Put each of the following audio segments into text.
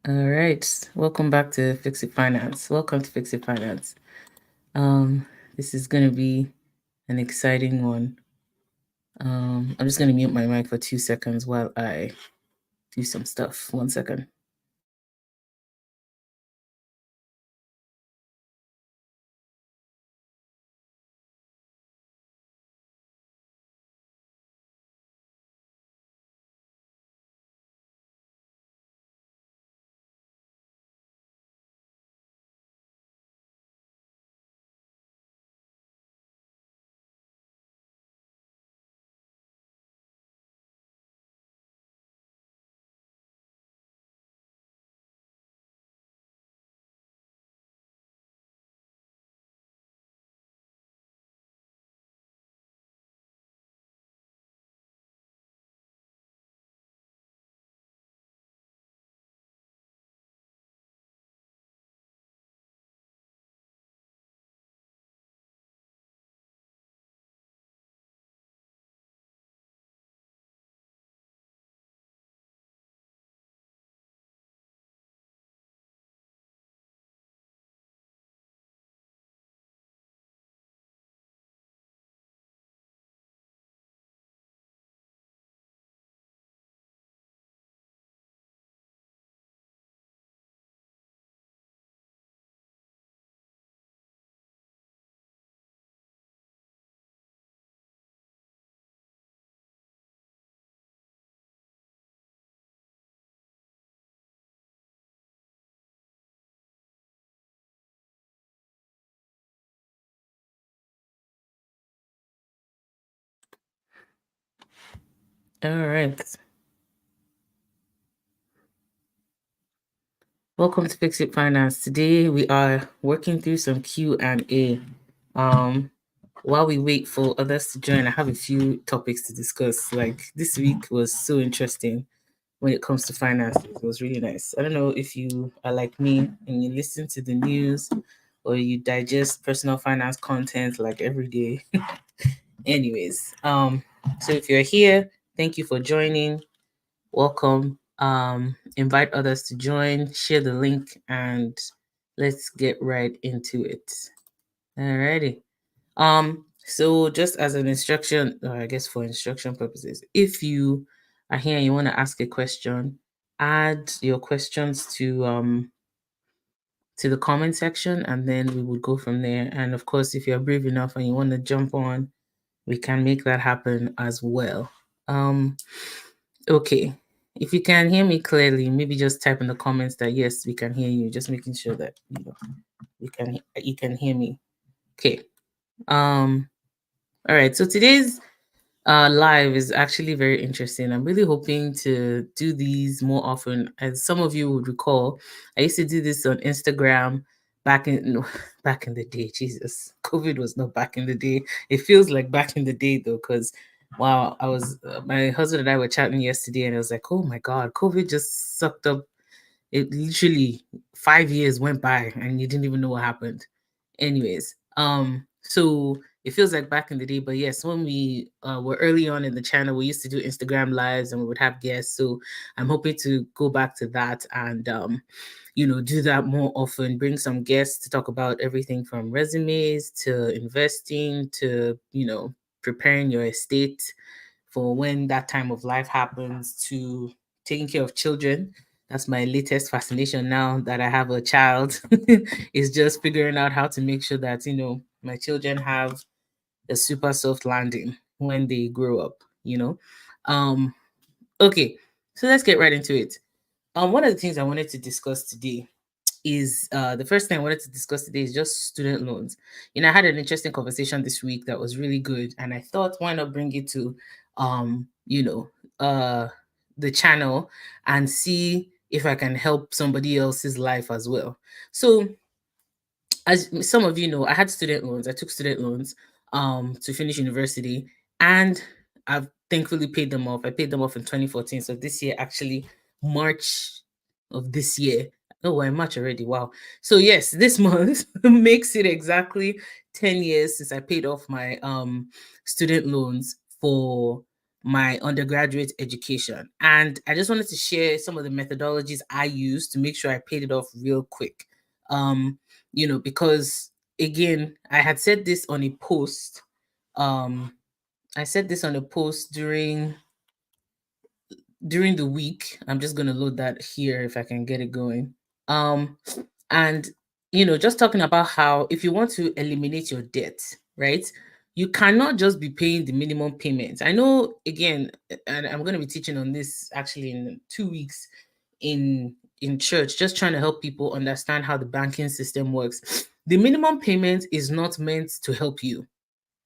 All right, welcome back to Fix It Finance. Welcome to Fix It Finance. This is going to be an exciting one. I'm just going to mute my mic for 2 seconds while I do some stuff. 1 second. All right. Welcome to Fix It Finance. Today we are working through some Q&A. While we wait for others to join, I have a few topics to discuss. Like this week was so interesting when it comes to finances. It was really nice. I don't know if you are like me and you listen to the news or you digest personal finance content like every day. Anyways, so if you're here, thank you for joining. Welcome. Invite others to join, share the link, and let's get right into it. Alrighty. So just as an instruction, or I guess for instruction purposes, if you are here and you want to ask a question, add your questions to the comment section and then we would go from there. And of course, if you're brave enough and you want to jump on, we can make that happen as well. Okay. If you can hear me clearly, maybe just type in the comments that yes, we can hear you. Just making sure that you can hear me. Okay. All right. So today's live is actually very interesting. I'm really hoping to do these more often. As some of you would recall, I used to do this on Instagram back in no, back in the day. Jesus, COVID was not back in the day. It feels like back in the day though, because wow, I was my husband and I were chatting yesterday, and I was like, oh my god, COVID just sucked up. It literally 5 years went by, and you didn't even know what happened. Anyways, so it feels like back in the day, but yes, when we were early on in the channel, we used to do Instagram lives and we would have guests. So I'm hoping to go back to that and do that more often, bring some guests to talk about everything from resumes to investing to, preparing your estate for when that time of life happens to taking care of children. That's my latest fascination now that I have a child is just figuring out how to make sure that, my children have a super soft landing when they grow up, you know. Um, okay, so let's get right into it. One of the things I wanted to discuss today is the first thing I wanted to discuss today is just student loans. I had an interesting conversation this week that was really good, and I thought, why not bring it to, um, you know, uh, the channel and see if I can help somebody else's life as well. So as some of you know, I had student loans. I took student loans to finish university, and I've thankfully paid them off. I paid them off in 2014. So this year, actually, March of this year. Oh, we're in March already. Wow. So yes, this month makes it exactly 10 years since I paid off my student loans for my undergraduate education. And I just wanted to share some of the methodologies I used to make sure I paid it off real quick. Because again, I had said this on a post. I said this on a post during the week. I'm just gonna load that here if I can get it going. Um, and just talking about how if you want to eliminate your debt, right? You cannot just be paying the minimum payment. I know again, and I'm going to be teaching on this actually in 2 weeks in church, just trying to help people understand how the banking system works. The minimum payment is not meant to help you.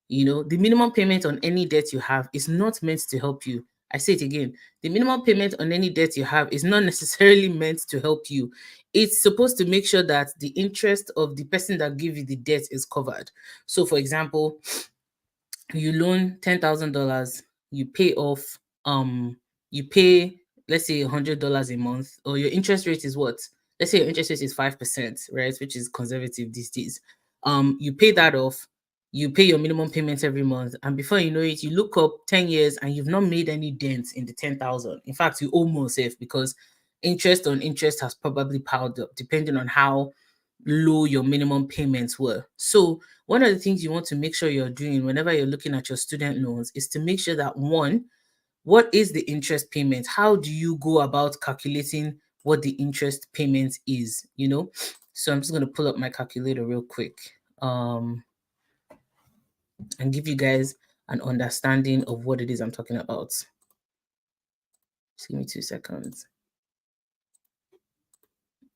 The minimum payment on any debt you have is not meant to help you. I say it again. The minimum payment on any debt you have is not necessarily meant to help you. It's supposed to make sure that the interest of the person that gave you the debt is covered. So, for example, you loan $10,000, you pay off, you pay, let's say $100 a month, or your interest rate is what? Let's say your interest rate is 5%, right? Which is conservative these days. You pay that off, you pay your minimum payments every month, and before you know it, you look up 10 years and you've not made any dents in the 10,000. In fact, you owe more safe because interest on interest has probably piled up depending on how low your minimum payments were. So one of the things you want to make sure you're doing whenever you're looking at your student loans is to make sure that one, what is the interest payment? How do you go about calculating what the interest payment is? So I'm just going to pull up my calculator real quick and give you guys an understanding of what it is I'm talking about. Just give me 2 seconds.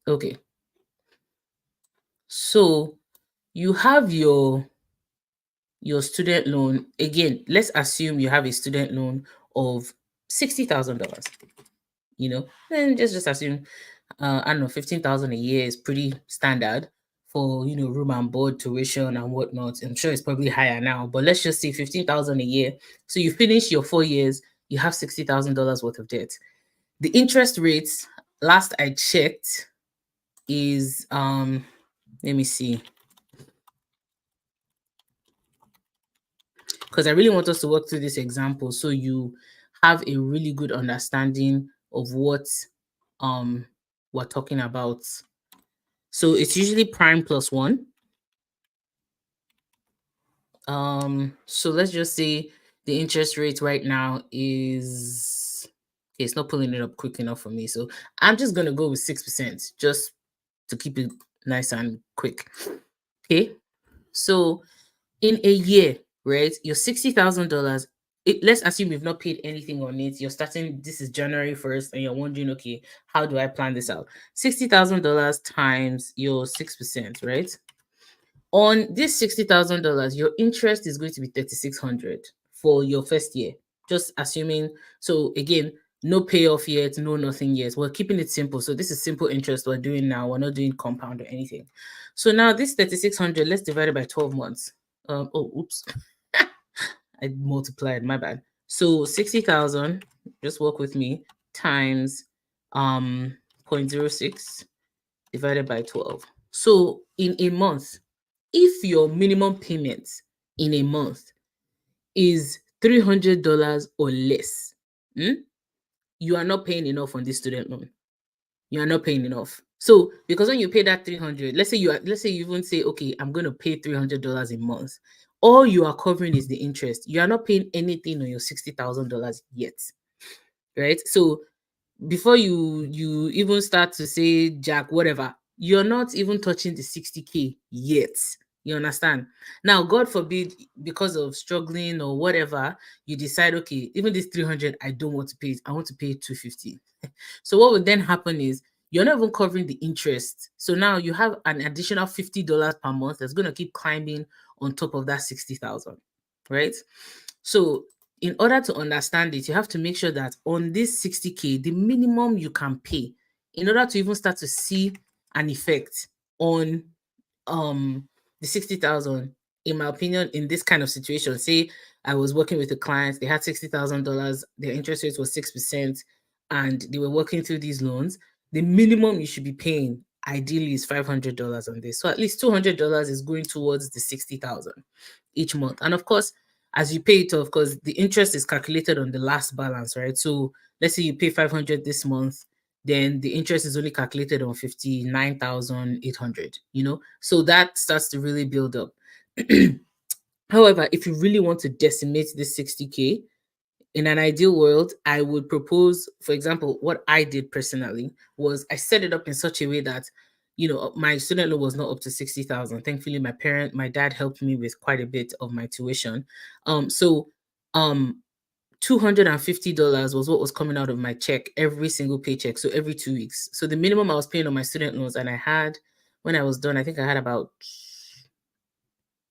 Okay. So you have your student loan. Again, let's assume you have a student loan of $60,000. Then just assume, I don't know, 15,000 a year is pretty standard for room and board, tuition, and whatnot. I'm sure it's probably higher now, but let's just say 15,000 a year. So you finish your 4 years, you have $60,000 worth of debt. The interest rates, last I checked, is let me see. Because I really want us to work through this example so you have a really good understanding of what we're talking about. So it's usually prime plus 1. So let's just say the interest rate right now is okay, it's not pulling it up quick enough for me. So I'm just gonna go with 6% just to keep it nice and quick. Okay, so in a year, right, your $60,000, let's assume you've not paid anything on it. You're starting, this is January 1st, and you're wondering, okay, how do I plan this out? $60,000 times your 6%, right? On this $60,000, your interest is going to be $3,600 for your first year. Just assuming, so again, no payoff yet, no nothing yet. We're keeping it simple. So this is simple interest we're doing now. We're not doing compound or anything. So now this 3,600, let's divide it by 12 months. Oops. I multiplied, my bad. So 60,000, just work with me, times 0.06 divided by 12. So in a month, if your minimum payment in a month is $300 or less, you are not paying enough on this student loan. You are not paying enough. So because when you pay that 300, let's say you even say, okay, I'm going to pay $300 a month. All you are covering is the interest. You are not paying anything on your $60,000 yet, right? So before you even start to say, Jack, whatever, you're not even touching the 60K yet. You understand? Now, God forbid, because of struggling or whatever, you decide, okay, even this 300, I don't want to pay it. I want to pay 250. So what would then happen is you're not even covering the interest. So now you have an additional $50 per month that's going to keep climbing on top of that 60,000, right? So in order to understand it, you have to make sure that on this 60K, the minimum you can pay in order to even start to see an effect on the 60,000, in my opinion, in this kind of situation. Say I was working with a client, they had $60,000, their interest rate was 6%, and they were working through these loans. The minimum you should be paying ideally is $500 on this. So at least $200 is going towards the 60,000 each month. And of course, as you pay it off, because the interest is calculated on the last balance, right? So let's say you pay 500 this month, then the interest is only calculated on 59,800, So that starts to really build up. However, if you really want to decimate this 60K, in an ideal world, I would propose, for example, what I did personally was I set it up in such a way that, my student loan was not up to 60,000. Thankfully, my dad helped me with quite a bit of my tuition. So, $250 was what was coming out of my check every single paycheck. So every 2 weeks. So the minimum I was paying on my student loans, and I had, when I was done, I think I had about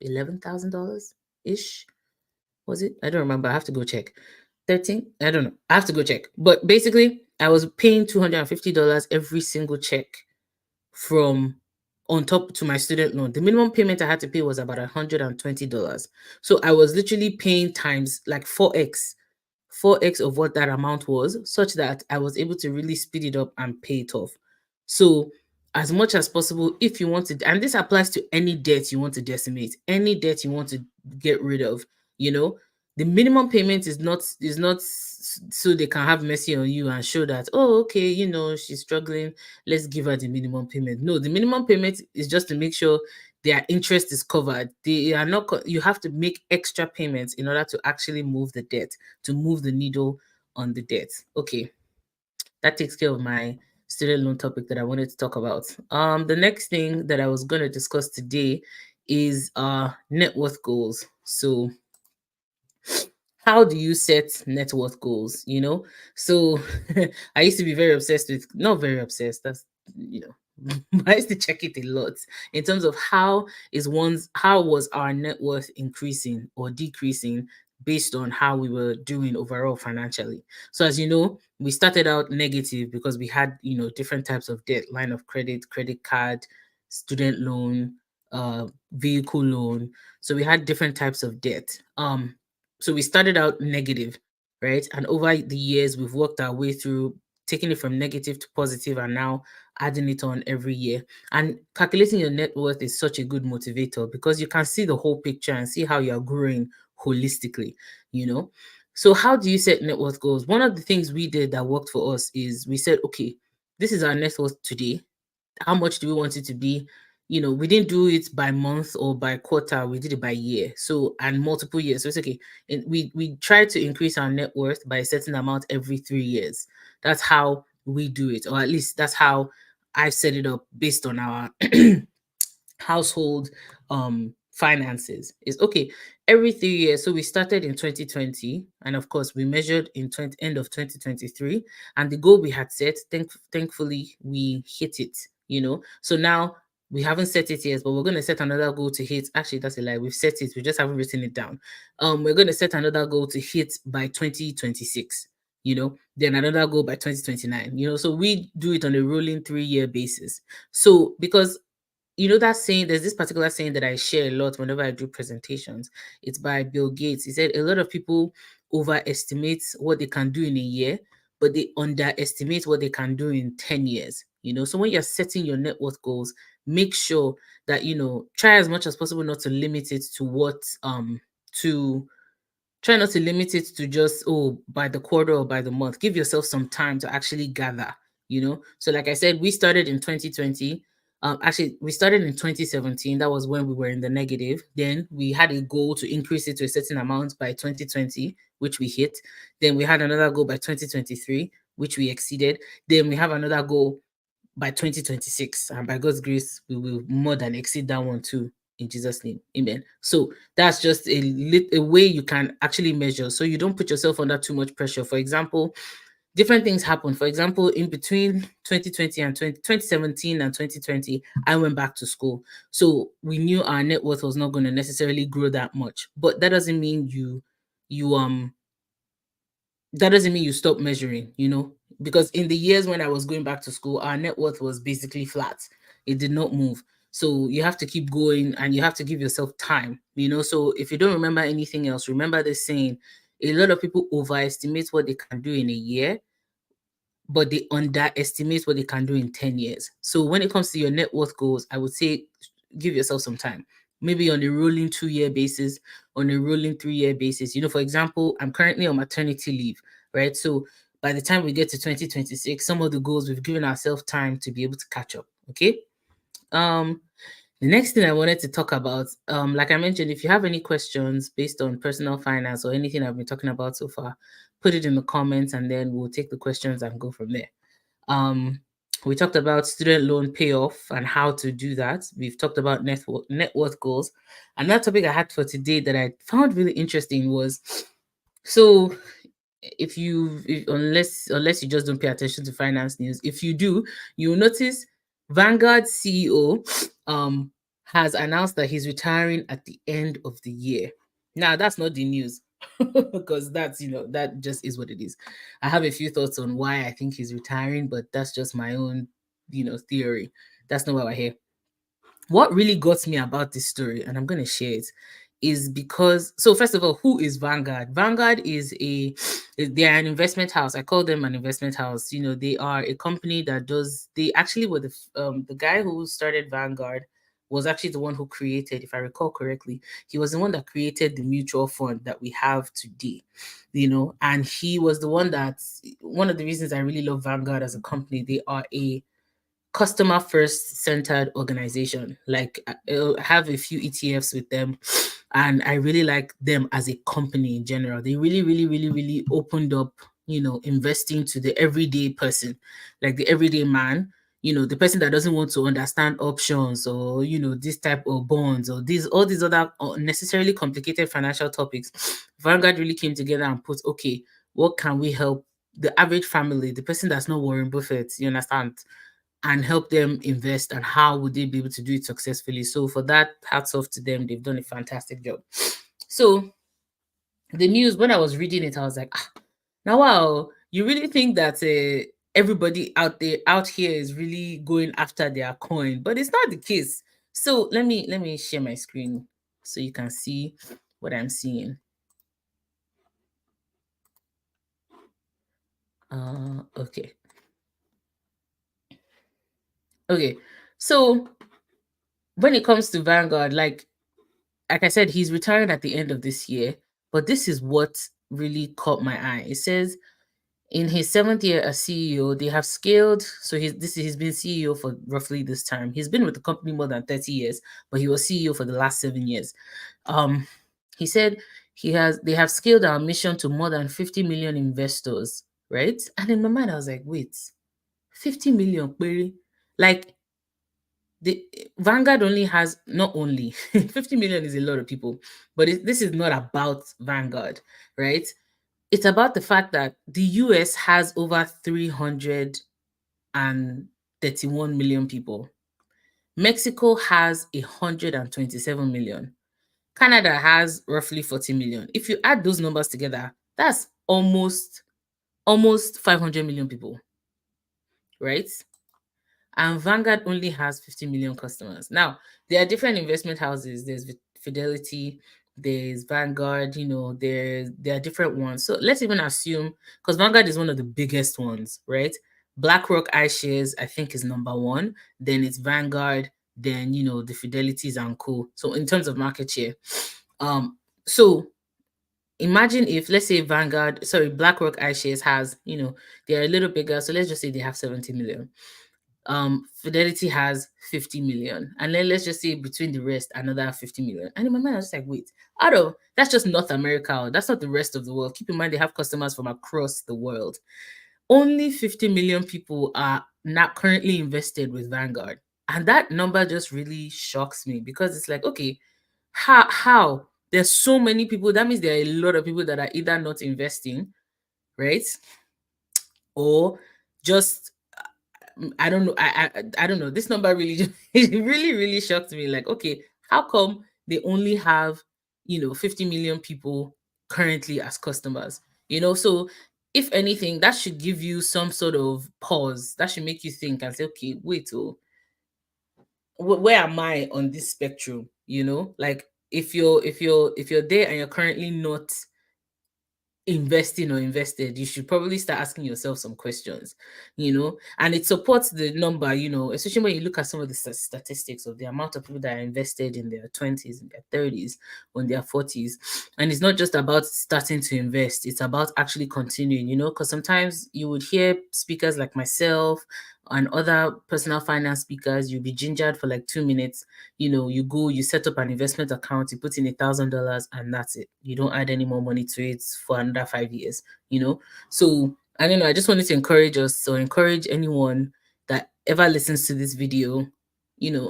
$11,000 ish. Was it? I don't remember. I have to go check. 13? I don't know. I have to go check. But basically, I was paying $250 every single check from on top to my student loan. The minimum payment I had to pay was about $120. So I was literally paying times like 4x of what that amount was, such that I was able to really speed it up and pay it off. So, as much as possible, if you want to, and this applies to any debt you want to decimate, any debt you want to get rid of, you know, the minimum payment is not so they can have mercy on you and show that, oh, okay, she's struggling, let's give her the minimum payment. No, the minimum payment is just to make sure their interest is covered. They are not you have to make extra payments in order to actually move the debt, to move the needle on the debt. Okay, that takes care of my student loan topic that I wanted to talk about. The next thing that I was going to discuss today is net worth goals. So how do you set net worth goals? So I used to be very obsessed with, not very obsessed, that's, I used to check it a lot in terms of how was our net worth increasing or decreasing based on how we were doing overall financially. So as you know, we started out negative because we had, different types of debt: line of credit card, student loan, vehicle loan. So we had different types of debt. So we started out negative, right? And over the years, we've worked our way through taking it from negative to positive and now adding it on every year. And calculating your net worth is such a good motivator because you can see the whole picture and see how you're growing holistically, you know? So how do you set net worth goals? One of the things we did that worked for us is we said, okay, this is our net worth today. How much do we want it to be? We didn't do it by month or by quarter, we did it by year. So, and multiple years. So it's okay. And we try to increase our net worth by a certain amount every 3 years. That's how we do it, or at least that's how I set it up based on our household finances. Is okay every 3 years. So we started in 2020, and of course we measured in end of 2023, and the goal we had set, thankfully we hit it. So now we haven't set it yet, but we're going to set another goal to hit. Actually, that's a lie, we've set it, we just haven't written it down. We're going to set another goal to hit by 2026, then another goal by 2029. So we do it on a rolling 3-year basis. So because that saying, there's this particular saying that I share a lot whenever I do presentations. It's by Bill Gates. He said a lot of people overestimate what they can do in a year, but they underestimate what they can do in 10 years. So when you're setting your net worth goals, make sure that, try as much as possible not to limit it to to try not to limit it to just, by the quarter or by the month. Give yourself some time to actually gather. So like I said, we started in 2020. Actually, we started in 2017. That was when we were in the negative. Then we had a goal to increase it to a certain amount by 2020, which we hit. Then we had another goal by 2023, which we exceeded. Then we have another goal by 2026. And by God's grace, we will more than exceed that one too. In Jesus' name, amen. So that's just a way you can actually measure, so you don't put yourself under too much pressure. For example, different things happen. For example, in between 2020 and 2017 and 2020, I went back to school. So we knew our net worth was not going to necessarily grow that much. But that doesn't mean you stop measuring, because in the years when I was going back to school, our net worth was basically flat. It did not move. So you have to keep going and you have to give yourself time, So if you don't remember anything else, remember this saying: a lot of people overestimate what they can do in a year, but they underestimate what they can do in 10 years. So when it comes to your net worth goals, I would say give yourself some time. maybe on a rolling 2 year basis, on a rolling 3 year basis. For example, I'm currently on maternity leave, right? So by the time we get to 2026, some of the goals we've given ourselves time to be able to catch up. Okay. Um, the next thing I wanted to talk about, like I mentioned, if you have any questions based on personal finance or anything I've been talking about so far, put it in the comments and then we'll take the questions and go from there. Um, we talked about student loan payoff and how to do that. We've talked about net worth goals. Another topic I had for today that I found really interesting was, so unless you just don't pay attention to finance news, if you do, you'll notice Vanguard CEO has announced that he's retiring at the end of the year. Now that's not the news because that just is what it is. I have a few thoughts on why I think he's retiring, but that's just my own theory. That's not why we're here. What really got me about this story, and I'm going to share it, is because, so first of all, who is Vanguard? Vanguard they're an investment house. I call them an investment house. They are a company that they actually were the guy who started Vanguard was actually the one who created, if I recall correctly, he was the one that created the mutual fund that we have today, and he was the one one of the reasons I really love Vanguard as a company. They are a customer first centered organization. Like I have a few ETFs with them, and I really like them as a company in general. They really, really, really, really opened up, investing to the everyday person, like the everyday man. The person that doesn't want to understand options or this type of bonds or all these other unnecessarily complicated financial topics. Vanguard really came together and put, okay, what can we help the average family, the person that's not Warren Buffett, you understand, and help them invest, and how would they be able to do it successfully. So for that, hats off to them. They've done a fantastic job. So the news, when I was reading it, I was like, now wow, you really think that everybody out here is really going after their coin, but it's not the case. So let me share my screen so you can see what I'm seeing. Okay. Okay. So when it comes to Vanguard, like I said, he's retiring at the end of this year, but this is what really caught my eye. It says in his 7th year as CEO, they have scaled. So he's been CEO for roughly this time. He's been with the company more than 30 years, but he was CEO for the last 7 years. He said they have scaled our mission to more than 50 million investors, right? And in my mind, I was like, wait, 50 million, query? Like the Vanguard only has, not only 50 million is a lot of people, but this is not about Vanguard, right? It's about the fact that the US has over 331 million people. Mexico has 127 million. Canada has roughly 40 million. If you add those numbers together, that's almost 500 million people, right? And Vanguard only has 50 million customers. Now, there are different investment houses. There's Fidelity, there's Vanguard, there are different ones. So let's even assume, because Vanguard is one of the biggest ones, right? BlackRock iShares, I think, is number one. Then it's Vanguard, then, the Fidelities and co. So in terms of market share. So imagine if, let's say, BlackRock iShares has, they're a little bigger. So let's just say they have 70 million. Fidelity has 50 million, and then let's just say between the rest another 50 million. And in my mind, I was like, wait, that's just North America, that's not the rest of the world. Keep in mind, they have customers from across the world. Only 50 million people are not currently invested with Vanguard, and that number just really shocks me, because it's like, okay, how there's so many people, that means there are a lot of people that are either not investing, right, or just I don't know. I don't know. This number really it really, really shocked me. Like, okay, how come they only have 50 million people currently as customers? So if anything, that should give you some sort of pause. That should make you think and say, okay, wait, where am I on this spectrum? Like if you're there and you're currently not investing or invested, you should probably start asking yourself some questions, and it supports the number, especially when you look at some of the statistics of the amount of people that are invested in their 20s, in their 30s, or in their 40s. And it's not just about starting to invest, it's about actually continuing, because sometimes you would hear speakers like myself and other personal finance speakers, you'll be gingered for like 2 minutes. You go, you set up an investment account, you put in $1,000, and that's it. You don't add any more money to it for another 5 years. So I don't know. I just wanted to encourage us, or encourage anyone that ever listens to this video,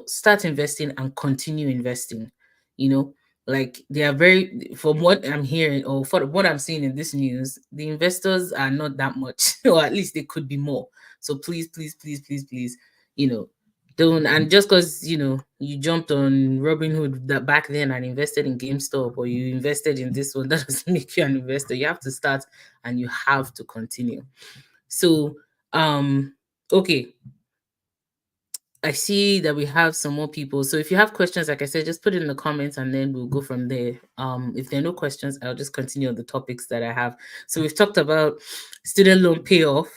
start investing and continue investing. Like, they are very, from what I'm hearing or for what I'm seeing in this news, the investors are not that much, or at least they could be more. So please, please, please, please, please, you know, don't. And just because you jumped on Robinhood that back then and invested in GameStop, or you invested in this one, that doesn't make you an investor. You have to start and you have to continue. So okay, I see that we have some more people. So if you have questions, like I said, just put it in the comments and then we'll go from there. If there are no questions, I'll just continue on the topics that I have. So we've talked about student loan payoff,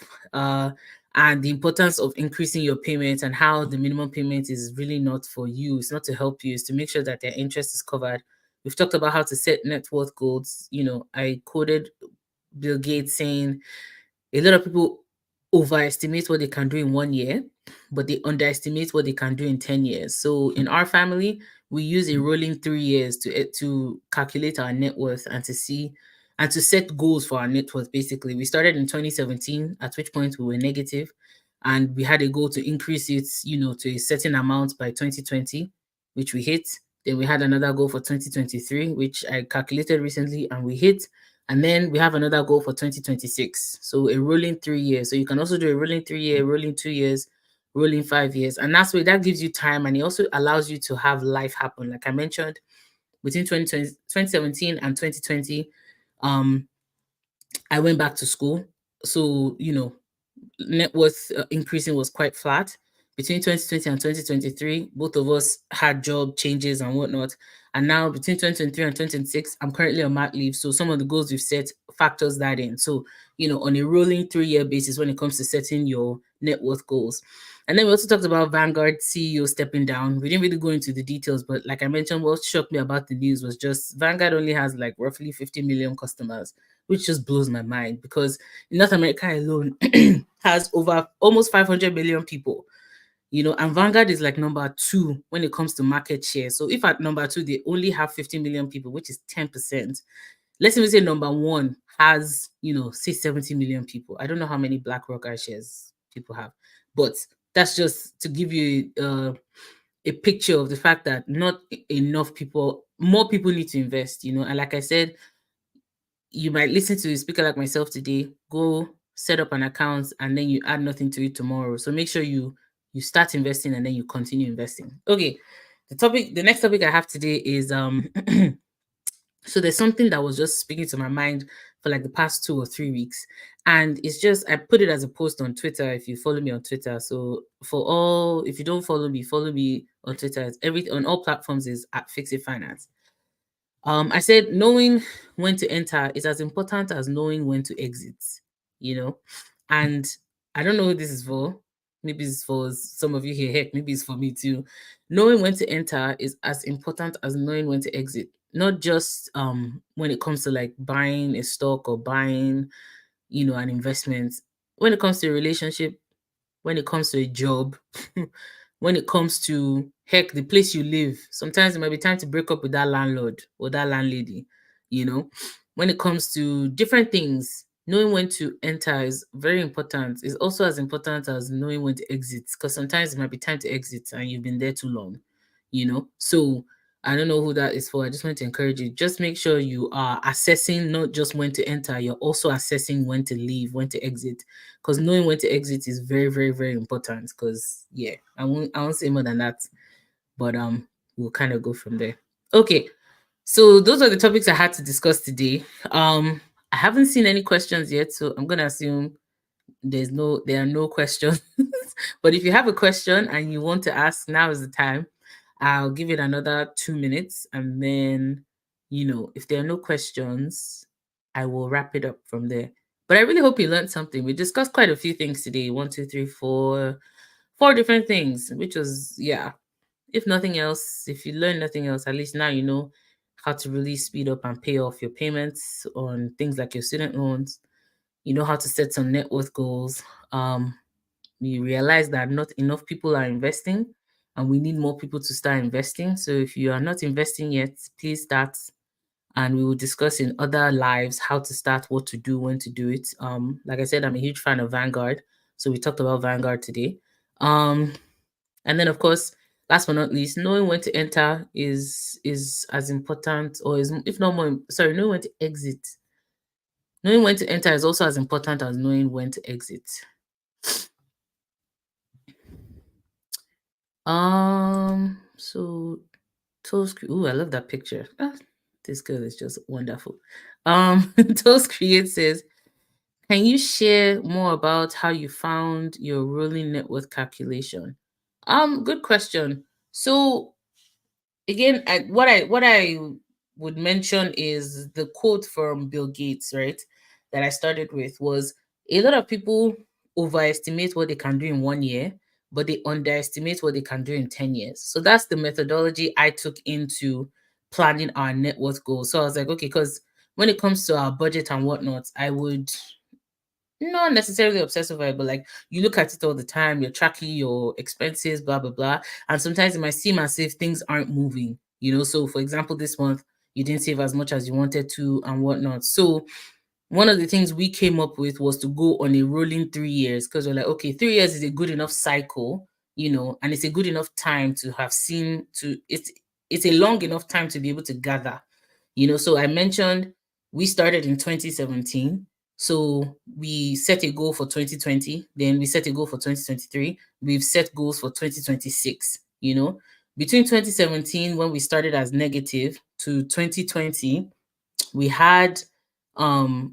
and the importance of increasing your payments, and how the minimum payment is really not for you. It's not to help you. It's to make sure that their interest is covered. We've talked about how to set net worth goals. I quoted Bill Gates saying a lot of people overestimate what they can do in 1 year, but they underestimate what they can do in 10 years. So in our family, we use a rolling 3 years to calculate our net worth, and to see and to set goals for our net worth. Basically, we started in 2017, at which point we were negative, and we had a goal to increase it, to a certain amount by 2020, which we hit. Then we had another goal for 2023, which I calculated recently, and we hit. And then we have another goal for 2026. So a rolling 3 years. So you can also do a rolling 3 year, rolling 2 years, rolling 5 years. And that gives you time, and it also allows you to have life happen. Like I mentioned, between 2017 and 2020, I went back to school. So, net worth increasing was quite flat. Between 2020 and 2023, both of us had job changes and whatnot. And now between 2023 and 2026, I'm currently on mat leave. So some of the goals we've set factors that in. So, on a rolling 3 year basis when it comes to setting your net worth goals. And then we also talked about Vanguard CEO stepping down. We didn't really go into the details, but like I mentioned, what shocked me about the news was just Vanguard only has like roughly 50 million customers, which just blows my mind, because in North America alone has over almost 500 million people, and Vanguard is like number 2 when it comes to market share. So if at number 2 they only have 50 million people, which is 10%, let's even say number 1 has, say 70 million people. I don't know how many BlackRock shares people have, but that's just to give you a picture of the fact that not enough people, more people need to invest, and like I said, you might listen to a speaker like myself today, go set up an account, and then you add nothing to it tomorrow. So make sure you start investing and then you continue investing. Okay. The next topic I have today is so there's something that was just speaking to my mind for like the past 2 or 3 weeks. And it's just, I put it as a post on Twitter if you follow me on Twitter. So if you don't follow me on Twitter, on all platforms is at Fix It Finance. I said knowing when to enter is as important as knowing when to exit, you know. And I don't know who this is for. Maybe it's for some of you here. Heck, maybe it's for me too. Knowing when to enter is as important as knowing when to exit. Not just when it comes to like buying a stock or buying, an investment. When it comes to a relationship, when it comes to a job, when it comes to heck, the place you live. Sometimes it might be time to break up with that landlord or that landlady, you know. When it comes to different things, knowing when to enter is very important. It's also as important as knowing when to exit, because sometimes it might be time to exit and you've been there too long. So I don't know who that is for. I just want to encourage you. Just make sure you are assessing not just when to enter, you're also assessing when to leave, when to exit. Because knowing when to exit is very, very, very important. Because yeah, I won't say more than that. But we'll kind of go from there. Okay. So those are the topics I had to discuss today. I haven't seen any questions yet, so I'm gonna assume there are no questions. But if you have a question and you want to ask, now is the time. I'll give it another 2 minutes, and then if there are no questions, I will wrap it up from there. But I really hope you learned something. We discussed quite a few things today. One, two, three, four different things, which was, yeah. If nothing else, if you learn nothing else, at least now you know how to really speed up and pay off your payments on things like your student loans. You know how to set some net worth goals. We realize that not enough people are investing and we need more people to start investing. So if you are not investing yet, please start, and we will discuss in other lives how to start, what to do, when to do it. Like I said, I'm a huge fan of Vanguard. So we talked about Vanguard today. Um, and then of course, last but not least, knowing when to enter is as important, or is, if not more, sorry, knowing when to exit. Knowing when to enter is also as important as knowing when to exit. So Toast, ooh, I love that picture. Ah, this girl is just wonderful. Toast Create says, can you share more about how you found your rolling net worth calculation? Good question. So again, what I would mention is the quote from Bill Gates, right? That I started with was, a lot of people overestimate what they can do in 1 year, but they underestimate what they can do in 10 years. So that's the methodology I took into planning our net worth goals. So I was like, okay, because when it comes to our budget and whatnot, I would not necessarily obsessed over it, but like you look at it all the time, you're tracking your expenses, blah blah blah. And sometimes it might seem as if things aren't moving, you know. So for example, this month you didn't save as much as you wanted to and whatnot. So one of the things we came up with was to go on a rolling 3 years, because we're like, okay, 3 years is a good enough cycle, you know, and it's a good enough time to have seen to it's a long enough time to be able to gather, you know. So I mentioned we started in 2017. So we set a goal for 2020, then we set a goal for 2023. We've set goals for 2026, you know. Between 2017, when we started as negative, to 2020, we had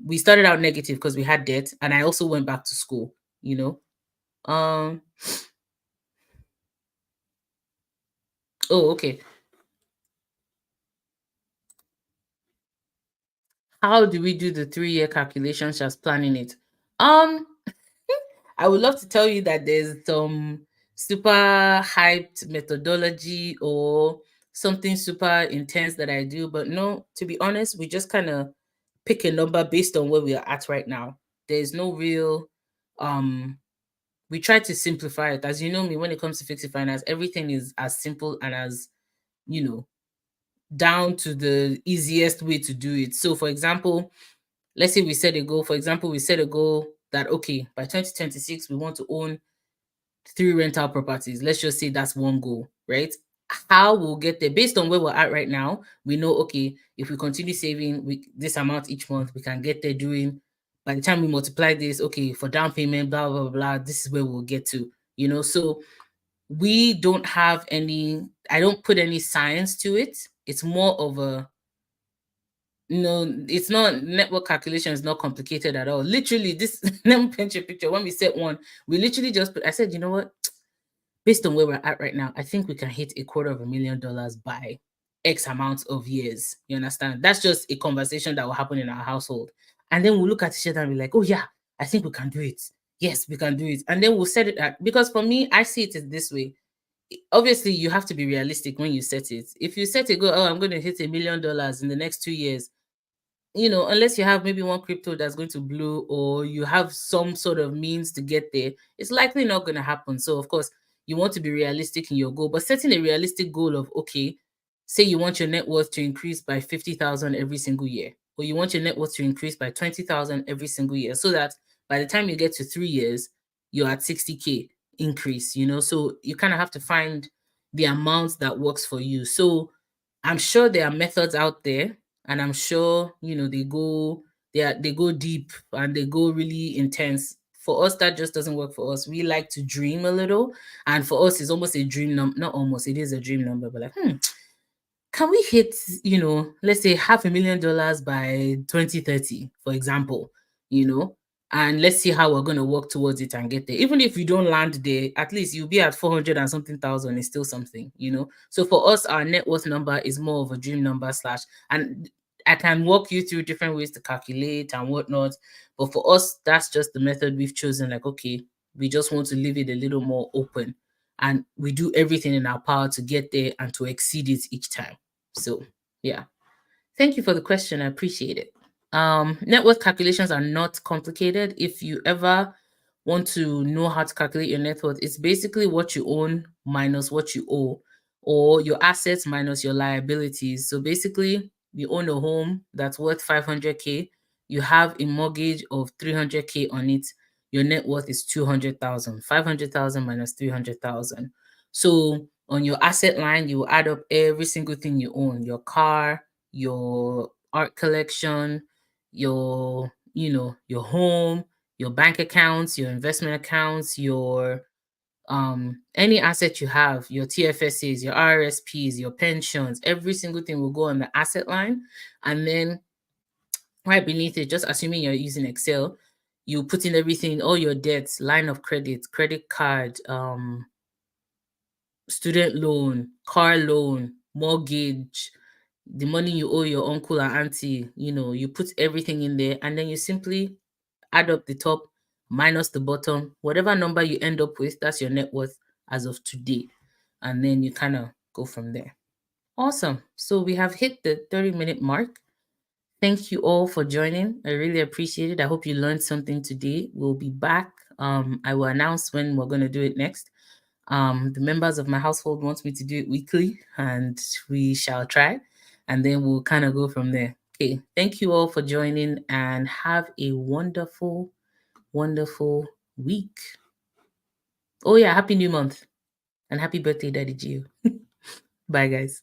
we started out negative because we had debt, and I also went back to school, you know. Um oh, okay. How do we do the 3 year calculations just planning it? Um I would love to tell you that there's some super hyped methodology or something super intense that I do, but no, to be honest, we just kind of pick a number based on where we are at right now. There's no real we try to simplify it. As you know me, when it comes to fixed finance, everything is as simple and as, you know, down to the easiest way to do it. So for example, let's say we set a goal. For example, we set a goal that, okay, by 2026 we want to own 3 rental properties. Let's just say that's one goal, right? How we'll get there based on where we're at right now, we know, okay, if we continue saving this amount each month, we can get there doing, by the time we multiply this, okay, for down payment, blah, blah, blah, this is where we'll get to, you know. So we don't have any, I don't put any science to it. It's more of a, no, it's not, network calculation is not complicated at all. Literally, this, let me paint you a picture. When we set one, we literally just put, I said, you know what? Based on where we're at right now, I think we can hit $250,000 by X amount of years. You understand? That's just a conversation that will happen in our household. And then we'll look at each other and be like, oh, yeah, I think we can do it. Yes, we can do it. And then we'll set it at, because for me, I see it as this way. Obviously, you have to be realistic when you set it. If you set a goal, oh, I'm going to hit $1 million in the next 2 years, you know, unless you have maybe one crypto that's going to blow, or you have some sort of means to get there, it's likely not going to happen. So, of course, you want to be realistic in your goal, but setting a realistic goal of, okay, say you want your net worth to increase by 50,000 every single year, or you want your net worth to increase by 20,000 every single year, so that by the time you get to 3 years, you're at 60K increase, you know. So, you kind of have to find the amount that works for you. So, I'm sure there are methods out there, and I'm sure, you know, they go deep and they go really intense. For us, that just doesn't work for us. We like to dream a little, and for us, it's almost a dream number. Not almost, it is a dream number. But like, can we hit, you know, let's say $500,000 by 2030, for example, you know, and let's see how we're going to work towards it and get there. Even if you don't land there, at least you'll be at 400 and something thousand, is still something, you know. So for us, our net worth number is more of a dream number slash, and I can walk you through different ways to calculate and whatnot. But for us, that's just the method we've chosen. Like, okay, we just want to leave it a little more open. And we do everything in our power to get there and to exceed it each time. So, yeah. Thank you for the question. I appreciate it. Net worth calculations are not complicated. If you ever want to know how to calculate your net worth, it's basically what you own minus what you owe, or your assets minus your liabilities. So basically, you own a home that's worth 500K, you have a mortgage of 300K on it, your net worth is 200,000. 500,000 minus 300,000. So on your asset line, you will add up every single thing you own, your car, your art collection, your home, your bank accounts, your investment accounts, your any asset you have, your TFSAs, your RSPs, your pensions, every single thing will go on the asset line. And then right beneath it, just assuming you're using Excel, you put in everything, all your debts, line of credit, credit card, student loan, car loan, mortgage, the money you owe your uncle and auntie, you put everything in there, and then you simply add up the top minus the bottom. Whatever number you end up with, that's your net worth as of today. And then you kind of go from there. Awesome. So we have hit the 30-minute mark. Thank you all for joining. I really appreciate it. I hope you learned something today. We'll be back. I will announce when we're going to do it next. The members of my household want me to do it weekly, and we shall try, and then we'll kind of go from there. Okay, thank you all for joining, and have a wonderful, wonderful week. Oh yeah, happy new month, and happy birthday, Daddy Gio. Bye, guys.